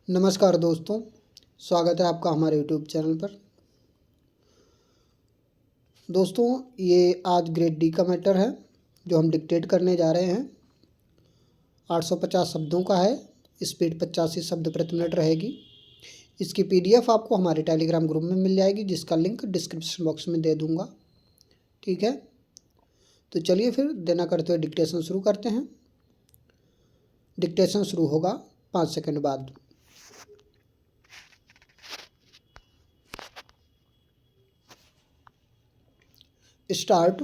नमस्कार दोस्तों, स्वागत है आपका हमारे यूट्यूब चैनल पर। दोस्तों, ये आज ग्रेड डी का मैटर है जो हम डिक्टेट करने जा रहे हैं। 850 शब्दों का है, स्पीड 85 शब्द प्रति मिनट रहेगी। इसकी पीडीएफ आपको हमारे टेलीग्राम ग्रुप में मिल जाएगी, जिसका लिंक डिस्क्रिप्शन बॉक्स में दे दूँगा। ठीक है, तो चलिए फिर देना करते हुए डिक्टेशन शुरू करते हैं। डिक्टेशन शुरू होगा 5 सेकंड बाद। स्टार्ट।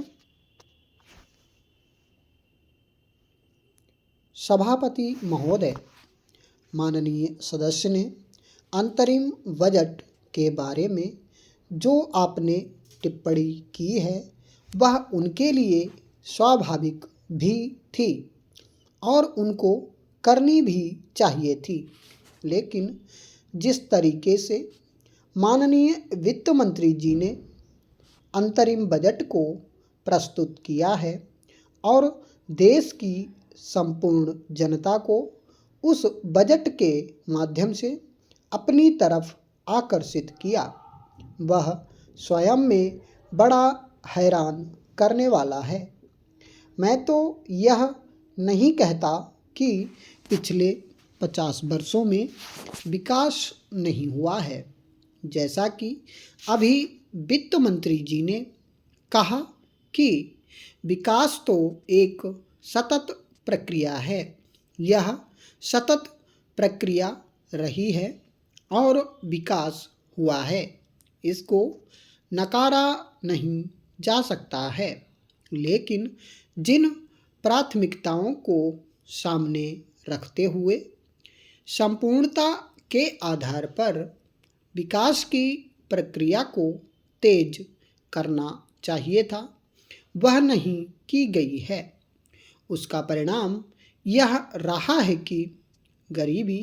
सभापति महोदय, माननीय सदस्य ने अंतरिम बजट के बारे में जो आपने टिप्पणी की है वह उनके लिए स्वाभाविक भी थी और उनको करनी भी चाहिए थी, लेकिन जिस तरीके से माननीय वित्त मंत्री जी ने अंतरिम बजट को प्रस्तुत किया है और देश की संपूर्ण जनता को उस बजट के माध्यम से अपनी तरफ आकर्षित किया, वह स्वयं में बड़ा हैरान करने वाला है। मैं तो यह नहीं कहता कि पिछले 50 वर्षों में विकास नहीं हुआ है, जैसा कि अभी वित्त मंत्री जी ने कहा कि विकास तो एक सतत प्रक्रिया है। यह सतत प्रक्रिया रही है और विकास हुआ है, इसको नकारा नहीं जा सकता है, लेकिन जिन प्राथमिकताओं को सामने रखते हुए संपूर्णता के आधार पर विकास की प्रक्रिया को तेज करना चाहिए था, वह नहीं की गई है। उसका परिणाम यह रहा है कि गरीबी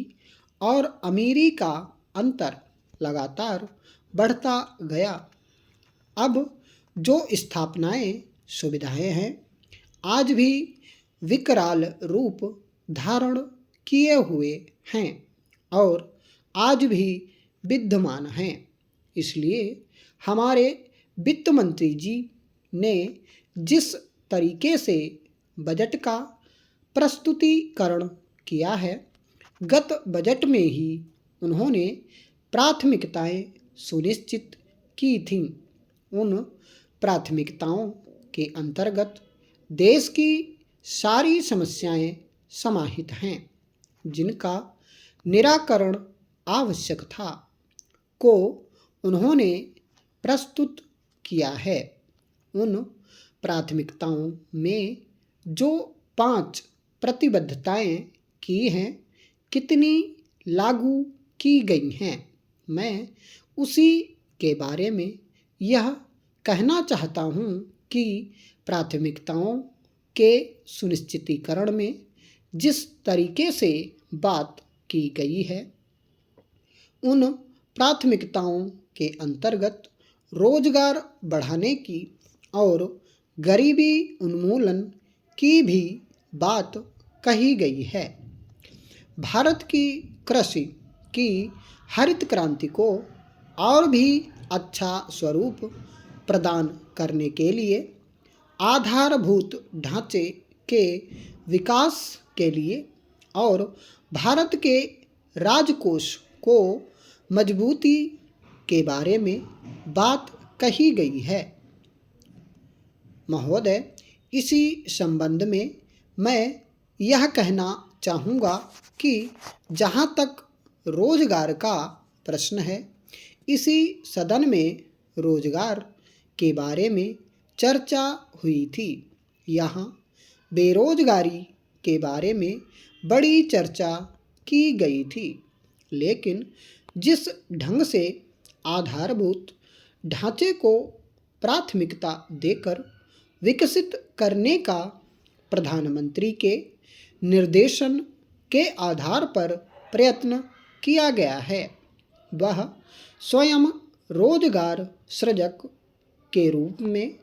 और अमीरी का अंतर लगातार बढ़ता गया। अब जो स्थापनाएं सुविधाएं हैं आज भी विकराल रूप धारण किए हुए हैं और आज भी विद्यमान हैं। इसलिए हमारे वित्त मंत्री जी ने जिस तरीके से बजट का प्रस्तुतिकरण किया है, गत बजट में ही उन्होंने प्राथमिकताएं सुनिश्चित की थीं। उन प्राथमिकताओं के अंतर्गत देश की सारी समस्याएं समाहित हैं, जिनका निराकरण आवश्यक था, को उन्होंने प्रस्तुत किया है। उन प्राथमिकताओं में जो 5 प्रतिबद्धताएं की हैं, कितनी लागू की गई हैं, मैं उसी के बारे में यह कहना चाहता हूँ कि प्राथमिकताओं के सुनिश्चितीकरण में जिस तरीके से बात की गई है, उन प्राथमिकताओं के अंतर्गत रोजगार बढ़ाने की और गरीबी उन्मूलन की भी बात कही गई है। भारत की कृषि की हरित क्रांति को और भी अच्छा स्वरूप प्रदान करने के लिए आधारभूत ढांचे के विकास के लिए और भारत के राजकोष को मजबूती के बारे में बात कही गई है। महोदय, इसी संबंध में मैं यह कहना चाहूँगा कि जहाँ तक रोजगार का प्रश्न है, इसी सदन में रोजगार के बारे में चर्चा हुई थी। यहाँ बेरोजगारी के बारे में बड़ी चर्चा की गई थी, लेकिन जिस ढंग से आधारभूत ढांचे को प्राथमिकता देकर विकसित करने का प्रधानमंत्री के निर्देशन के आधार पर प्रयत्न किया गया है, वह स्वयं रोजगार सृजक के रूप में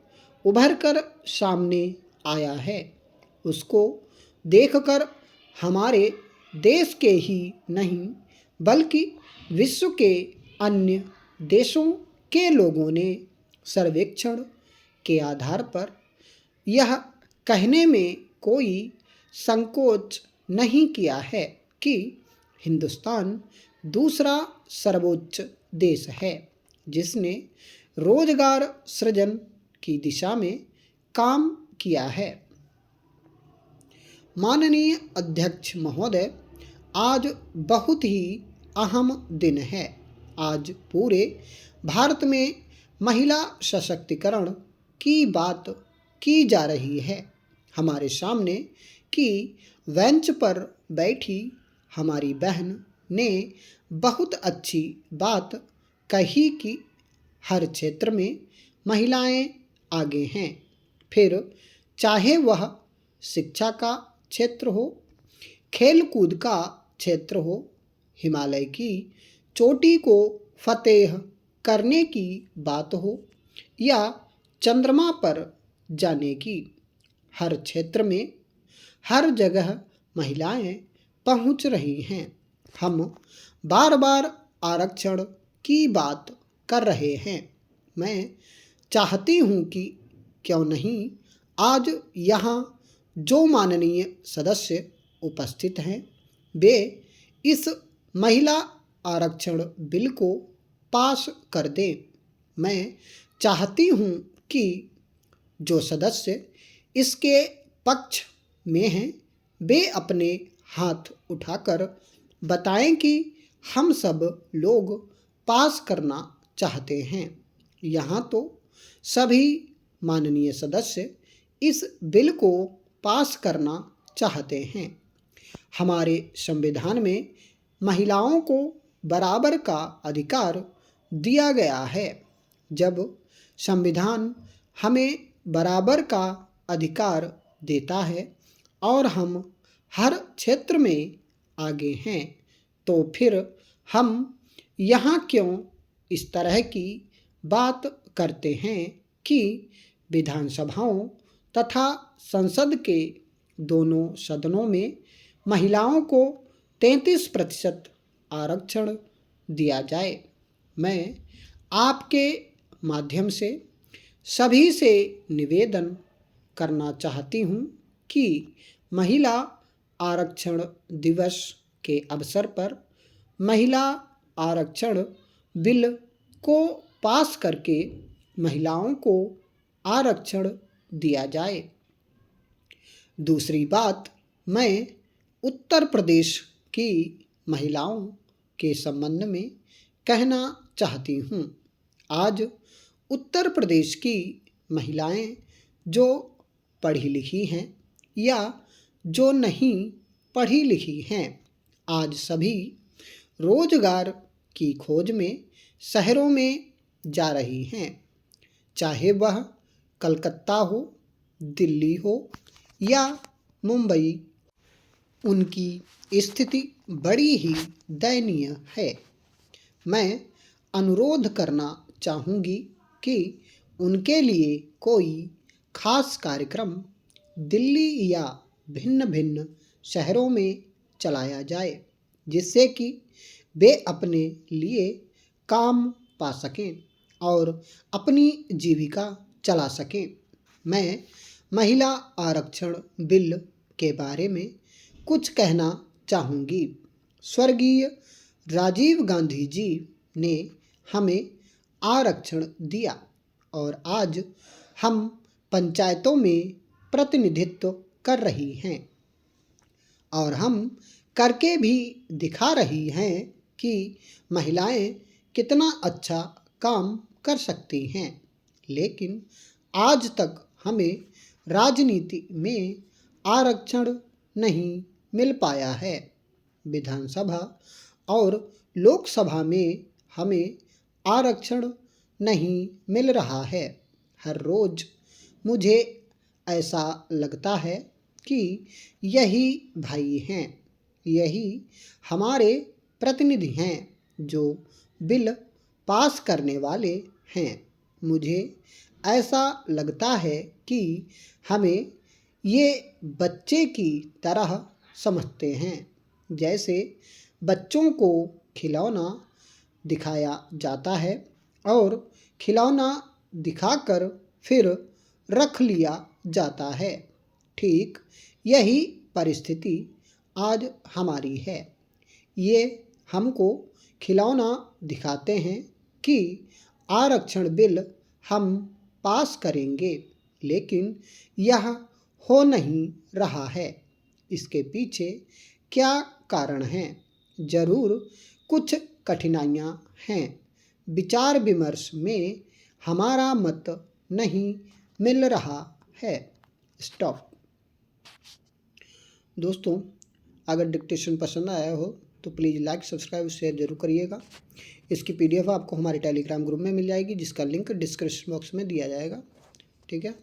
उभरकर सामने आया है। उसको देखकर हमारे देश के ही नहीं बल्कि विश्व के अन्य देशों के लोगों ने सर्वेक्षण के आधार पर यह कहने में कोई संकोच नहीं किया है कि हिंदुस्तान दूसरा सर्वोच्च देश है जिसने रोजगार सृजन की दिशा में काम किया है। माननीय अध्यक्ष महोदय, आज बहुत ही अहम दिन है। आज पूरे भारत में महिला सशक्तिकरण की बात की जा रही है। हमारे सामने की बेंच पर बैठी हमारी बहन ने बहुत अच्छी बात कही कि हर क्षेत्र में महिलाएं आगे हैं, फिर चाहे वह शिक्षा का क्षेत्र हो, खेलकूद का क्षेत्र हो, हिमालय की चोटी को फतेह करने की बात हो या चंद्रमा पर जाने की। हर क्षेत्र में हर जगह महिलाएं पहुंच रही हैं। हम बार बार आरक्षण की बात कर रहे हैं। मैं चाहती हूं कि क्यों नहीं आज यहाँ जो माननीय सदस्य उपस्थित हैं वे इस महिला आरक्षण बिल को पास कर दें। मैं चाहती हूं कि जो सदस्य इसके पक्ष में हैं वे अपने हाथ उठाकर बताएं कि हम सब लोग पास करना चाहते हैं। यहाँ तो सभी माननीय सदस्य इस बिल को पास करना चाहते हैं। हमारे संविधान में महिलाओं को बराबर का अधिकार दिया गया है। जब संविधान हमें बराबर का अधिकार देता है और हम हर क्षेत्र में आगे हैं तो फिर हम यहाँ क्यों इस तरह की बात करते हैं कि विधानसभाओं तथा संसद के दोनों सदनों में महिलाओं को 33% आरक्षण दिया जाए। मैं आपके माध्यम से सभी से निवेदन करना चाहती हूँ कि महिला आरक्षण दिवस के अवसर पर महिला आरक्षण बिल को पास करके महिलाओं को आरक्षण दिया जाए। दूसरी बात, मैं उत्तर प्रदेश की महिलाओं के संबंध में कहना चाहती हूँ। आज उत्तर प्रदेश की महिलाएं जो पढ़ी लिखी हैं या जो नहीं पढ़ी लिखी हैं, आज सभी रोजगार की खोज में शहरों में जा रही हैं। चाहे वह कलकत्ता हो, दिल्ली हो या मुंबई, उनकी स्थिति बड़ी ही दयनीय है। मैं अनुरोध करना चाहूँगी कि उनके लिए कोई खास कार्यक्रम दिल्ली या भिन्न भिन्न शहरों में चलाया जाए जिससे कि वे अपने लिए काम पा सकें और अपनी जीविका चला सकें। मैं महिला आरक्षण बिल के बारे में कुछ कहना चाहूँगी। स्वर्गीय राजीव गांधी जी ने हमें आरक्षण दिया और आज हम पंचायतों में प्रतिनिधित्व कर रही हैं और हम करके भी दिखा रही हैं कि महिलाएं कितना अच्छा काम कर सकती हैं। लेकिन आज तक हमें राजनीति में आरक्षण नहीं मिल पाया है। विधानसभा और लोकसभा में हमें आरक्षण नहीं मिल रहा है। हर रोज़ मुझे ऐसा लगता है कि यही भाई हैं, यही हमारे प्रतिनिधि हैं जो बिल पास करने वाले हैं। मुझे ऐसा लगता है कि हमें ये बच्चे की तरह समझते हैं। जैसे बच्चों को खिलौना दिखाया जाता है और खिलौना दिखाकर फिर रख लिया जाता है। ठीक यही परिस्थिति आज हमारी है। ये हमको खिलौना दिखाते हैं कि आरक्षण बिल हम पास करेंगे, लेकिन यह हो नहीं रहा है। इसके पीछे क्या कारण हैं? ज़रूर कुछ कठिनाइयाँ हैं। विचार विमर्श में हमारा मत नहीं मिल रहा है। स्टॉप। दोस्तों, अगर डिक्टेशन पसंद आया हो तो प्लीज़ लाइक, सब्सक्राइब, शेयर जरूर करिएगा। इसकी PDF आपको हमारे टेलीग्राम ग्रुप में मिल जाएगी, जिसका लिंक डिस्क्रिप्शन बॉक्स में दिया जाएगा। ठीक है।